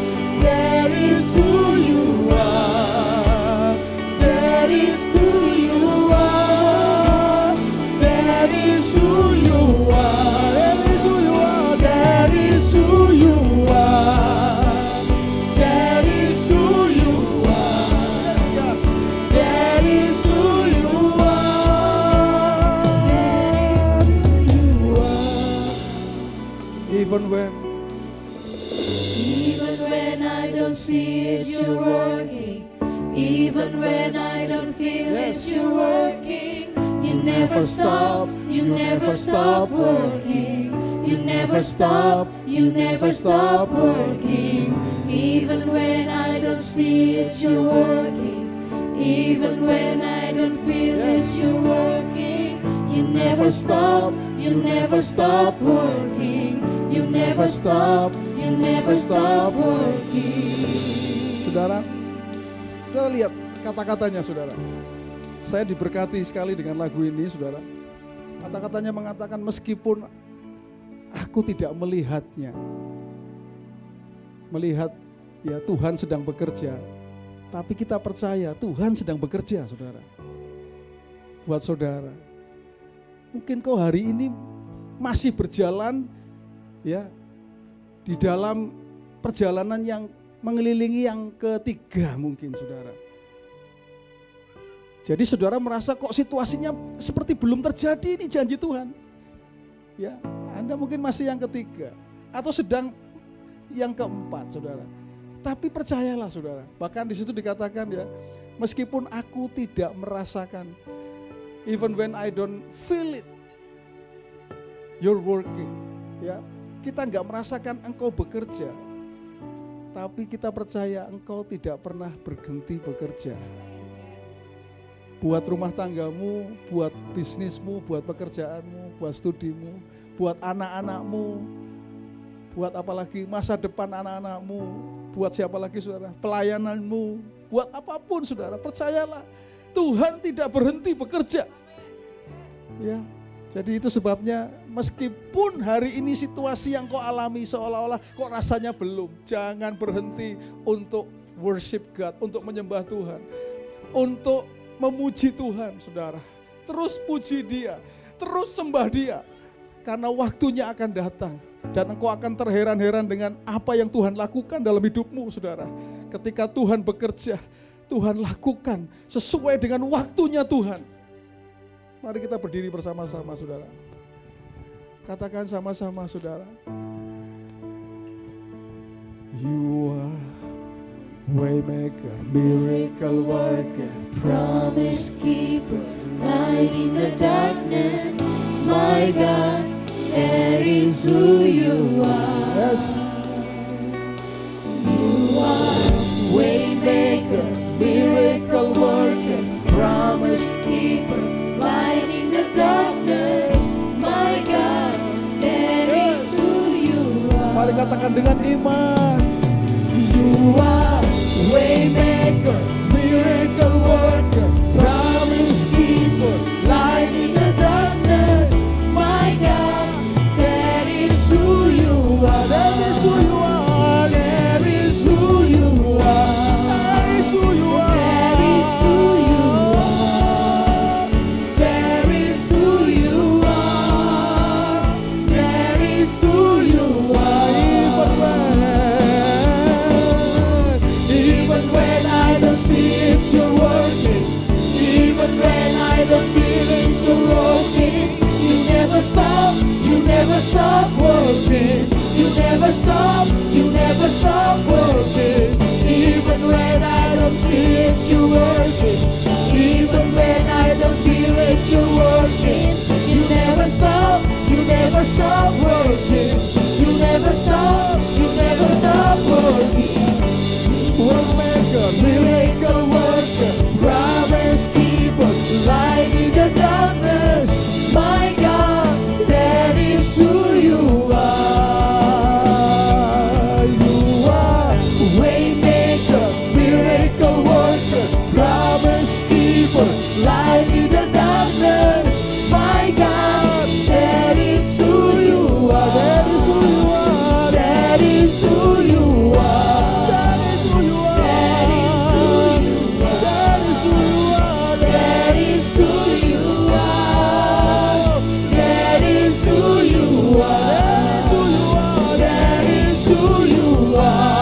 That is who you are. That is who you are. That is who you are. That is who you are. That is who you are. Yes, God. That is who you are. That is who you are. Even when I don't see it, you're working. Even when I don't feel it, you're working. You never stop, you never stop working. You never stop, you never stop working. Even when I don't see it, you're working. Even when I don't feel it, you're working. You never stop, you never stop working. You never stop, you never stop working. Saudara, saudara lihat kata-katanya saudara. Saya diberkati sekali dengan lagu ini saudara. Kata-katanya mengatakan meskipun aku tidak melihatnya, melihat ya Tuhan sedang bekerja, tapi kita percaya Tuhan sedang bekerja, saudara. Buat saudara, mungkin kau hari ini masih berjalan ya di dalam perjalanan yang mengelilingi yang ketiga mungkin, saudara. Jadi saudara merasa kok situasinya seperti belum terjadi, ini janji Tuhan. Ya, Anda mungkin masih yang ketiga atau sedang yang keempat, saudara. Tapi percayalah, saudara. Bahkan di situ dikatakan ya, meskipun aku tidak merasakan, even when I don't feel it, you're working. Ya, kita nggak merasakan engkau bekerja, tapi kita percaya engkau tidak pernah berhenti bekerja. Buat rumah tanggamu, buat bisnismu, buat pekerjaanmu, buat studimu, buat anak-anakmu, buat apalagi masa depan anak-anakmu, buat siapa lagi saudara, pelayananmu, buat apapun saudara, percayalah Tuhan tidak berhenti bekerja. Ya, jadi itu sebabnya meskipun hari ini situasi yang kau alami seolah-olah kok rasanya belum, jangan berhenti untuk worship God, untuk menyembah Tuhan, untuk memuji Tuhan, saudara. Terus puji Dia, terus sembah Dia, karena waktunya akan datang dan engkau akan terheran-heran dengan apa yang Tuhan lakukan dalam hidupmu, saudara. Ketika Tuhan bekerja, Tuhan lakukan sesuai dengan waktunya Tuhan. Mari kita berdiri bersama-sama, saudara. Katakan sama-sama, saudara. You are Waymaker, miracle worker, promise keeper, light in the darkness, my God, that is who you are. yes. You are waymaker, miracle worker, promise keeper, light in the darkness, my God, that is who you are. Mari katakan dengan iman. You are waymaker, miracle worker, promise keeper, light in the darkness, my God, that is who you are. That is who you are. That is who you are. That is who you are. That is who you are. That is who you are. That is who you are. Even when I don't see it, you're working. Even when I don't feel it, you're working. You never stop, you never stop working. You never stop, you never stop working. Even when I don't see it, you're working. Even when I don't feel it, you're working. You never stop, you never stop working. You never stop, you never stop working. Waymaker, Miracle worker, promise keeper, light in the darkness, my God, that is who you are. You are waymaker, miracle worker, promise keeper, light in the darkness, my God, that is who you are. that is who you are. That is who you are. That is who you are. That is who you are. That is who you are. That is who you are. That is who you are.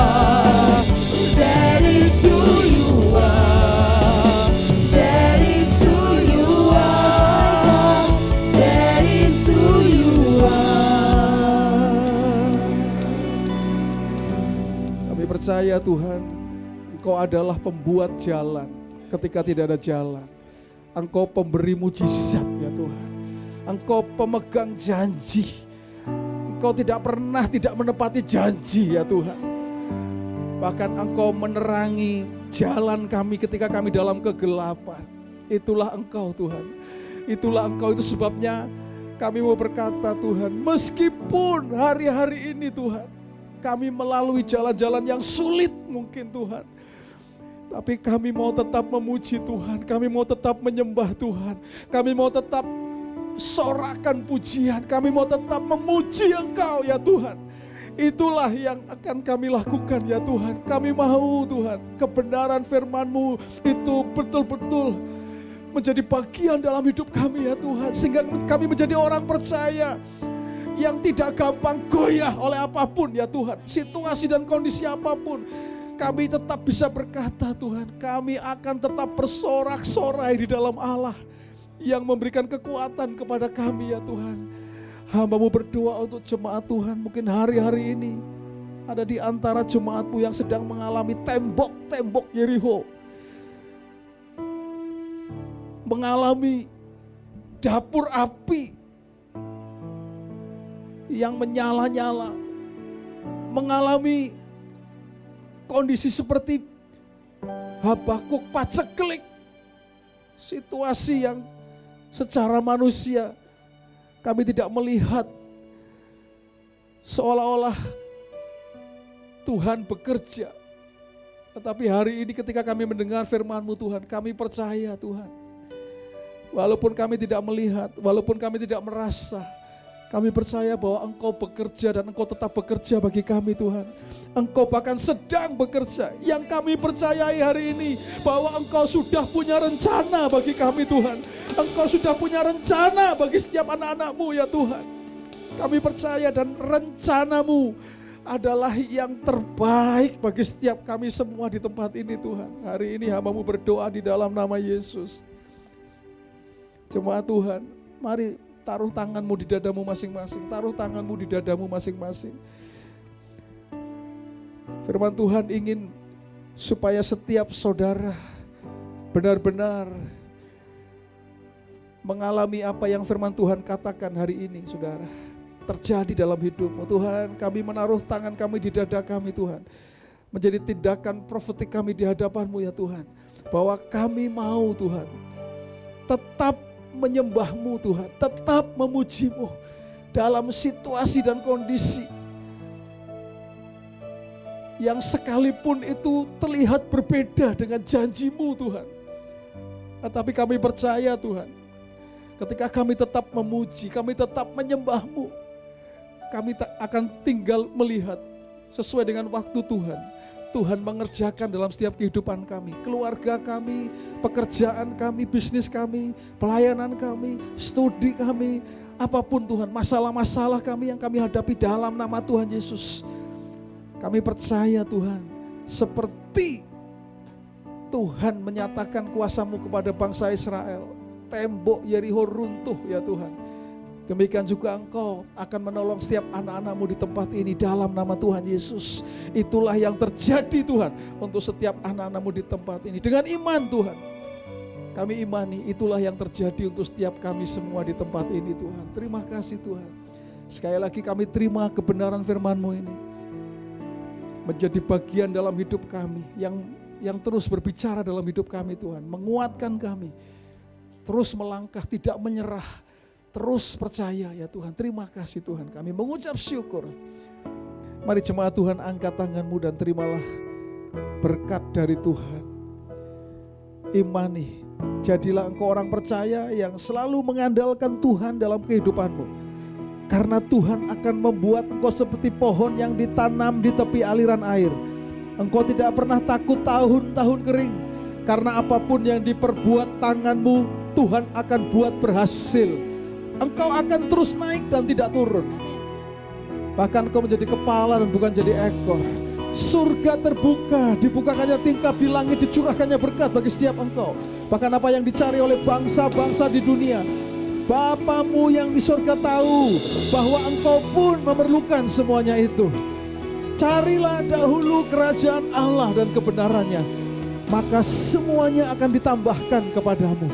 That is who you are. That is who you are. That is who you are. That is who you are. Kami percaya Tuhan, Engkau adalah pembuat jalan ketika tidak ada jalan. Engkau pemberi mujizat ya Tuhan. Engkau pemegang janji. Engkau tidak pernah tidak menepati janji ya Tuhan. Bahkan Engkau menerangi jalan kami ketika kami dalam kegelapan. Itulah Engkau Tuhan. Itulah Engkau, itu sebabnya kami mau berkata Tuhan, meskipun hari-hari ini Tuhan, kami melalui jalan-jalan yang sulit mungkin Tuhan, tapi kami mau tetap memuji Tuhan, kami mau tetap menyembah Tuhan, kami mau tetap sorakan pujian, kami mau tetap memuji Engkau ya Tuhan. Itulah yang akan kami lakukan ya Tuhan. Kami mau Tuhan kebenaran firman-Mu itu betul-betul menjadi bagian dalam hidup kami ya Tuhan. Sehingga kami menjadi orang percaya yang tidak gampang goyah oleh apapun ya Tuhan. Situasi dan kondisi apapun, kami tetap bisa berkata Tuhan, kami akan tetap bersorak-sorai di dalam Allah yang memberikan kekuatan kepada kami ya Tuhan. Hamba-Mu berdoa untuk jemaat Tuhan, mungkin hari-hari ini ada di antara jemaat-Mu yang sedang mengalami tembok-tembok Yerikho, mengalami dapur api yang menyala-nyala, mengalami kondisi seperti Habakuk paceklik, situasi yang secara manusia kami tidak melihat, seolah-olah Tuhan bekerja. Tetapi hari ini ketika kami mendengar firman-Mu Tuhan, kami percaya Tuhan. Walaupun kami tidak melihat, walaupun kami tidak merasa, kami percaya bahwa Engkau bekerja dan Engkau tetap bekerja bagi kami Tuhan. Engkau bahkan sedang bekerja. Yang kami percayai hari ini bahwa Engkau sudah punya rencana bagi kami Tuhan. Engkau sudah punya rencana bagi setiap anak-anak-Mu ya Tuhan. Kami percaya dan rencana-Mu adalah yang terbaik bagi setiap kami semua di tempat ini Tuhan. Hari ini hamba-Mu berdoa di dalam nama Yesus. Jemaat Tuhan, mari taruh tangan-Mu di dadamu masing-masing. Taruh tangan-Mu di dadamu masing-masing. Firman Tuhan ingin supaya setiap saudara benar-benar mengalami apa yang firman Tuhan katakan hari ini, saudara, terjadi dalam hidupmu. Tuhan, kami menaruh tangan kami di dada kami Tuhan, menjadi tindakan profetik kami di hadapan-Mu ya Tuhan, bahwa kami mau Tuhan tetap menyembah-Mu Tuhan, tetap memuji-Mu dalam situasi dan kondisi yang sekalipun itu terlihat berbeda dengan janji-Mu Tuhan. Tetapi kami percaya Tuhan, ketika kami tetap memuji, kami tetap menyembah-Mu, kami akan tinggal melihat sesuai dengan waktu Tuhan. Tuhan mengerjakan dalam setiap kehidupan kami, keluarga kami, pekerjaan kami, bisnis kami, pelayanan kami, studi kami, apapun Tuhan, masalah-masalah kami yang kami hadapi dalam nama Tuhan Yesus. Kami percaya Tuhan, seperti Tuhan menyatakan kuasa-Mu kepada bangsa Israel, tembok Yerikho runtuh ya Tuhan. Demikian juga Engkau akan menolong setiap anak-anak-Mu di tempat ini dalam nama Tuhan Yesus. Itulah yang terjadi Tuhan untuk setiap anak-anak-Mu di tempat ini. Dengan iman Tuhan, kami imani itulah yang terjadi untuk setiap kami semua di tempat ini Tuhan. Terima kasih Tuhan. Sekali lagi kami terima kebenaran firman-Mu ini menjadi bagian dalam hidup kami, yang terus berbicara dalam hidup kami Tuhan, menguatkan kami terus melangkah, tidak menyerah, terus percaya ya Tuhan. Terima kasih Tuhan, kami mengucap syukur. Mari jemaat Tuhan, angkat tangan-Mu dan terimalah berkat dari Tuhan. Imani, jadilah engkau orang percaya yang selalu mengandalkan Tuhan dalam kehidupanmu. Karena Tuhan akan membuat engkau seperti pohon yang ditanam di tepi aliran air. Engkau tidak pernah takut tahun-tahun kering, karena apapun yang diperbuat tanganmu, Tuhan akan buat berhasil. Engkau akan terus naik dan tidak turun. Bahkan engkau menjadi kepala dan bukan jadi ekor. Surga terbuka, dibukakannya tingkap di langit, dicurahkannya berkat bagi setiap engkau. Bahkan apa yang dicari oleh bangsa-bangsa di dunia, Bapamu yang di surga tahu bahwa engkau pun memerlukan semuanya itu. Carilah dahulu kerajaan Allah dan kebenarannya, maka semuanya akan ditambahkan kepadamu.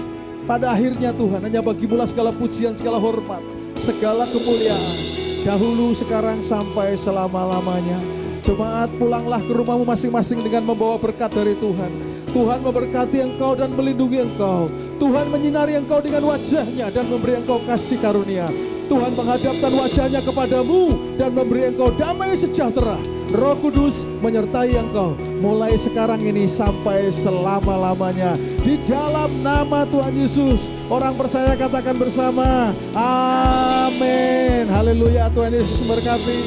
Pada akhirnya Tuhan, hanya bagimu-lah segala pujian, segala hormat, segala kemuliaan, dahulu, sekarang, sampai selama-lamanya. Jemaat, pulanglah ke rumahmu masing-masing dengan membawa berkat dari Tuhan. Tuhan memberkati engkau dan melindungi engkau. Tuhan menyinari engkau dengan wajahnya dan memberi engkau kasih karunia. Tuhan menghadapkan wajahnya kepadamu dan memberi engkau damai sejahtera. Roh Kudus menyertai engkau mulai sekarang ini sampai selama-lamanya. Di dalam nama Tuhan Yesus, orang percaya katakan bersama, amin. Haleluya, Tuhan Yesus memberkati.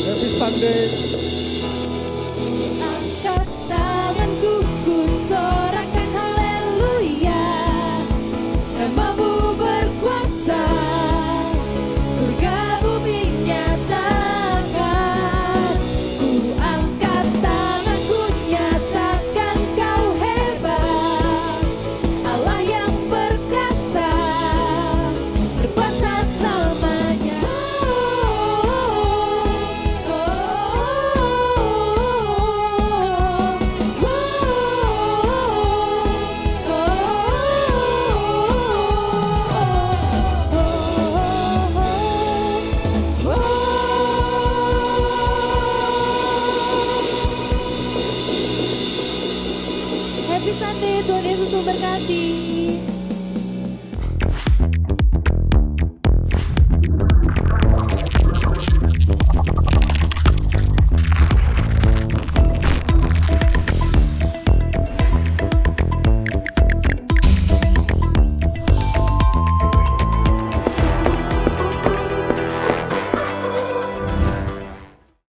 Happy Sunday. Angkat tanganku, ku sorakan haleluya. Namamu berkuasa, surga bumi nyatakan. Ku angkat tanganku, nyatakan kau hebat. Allah yang perkasa, berkuasa selamanya. Happy Sunday, Tuhan Yesus memberkati.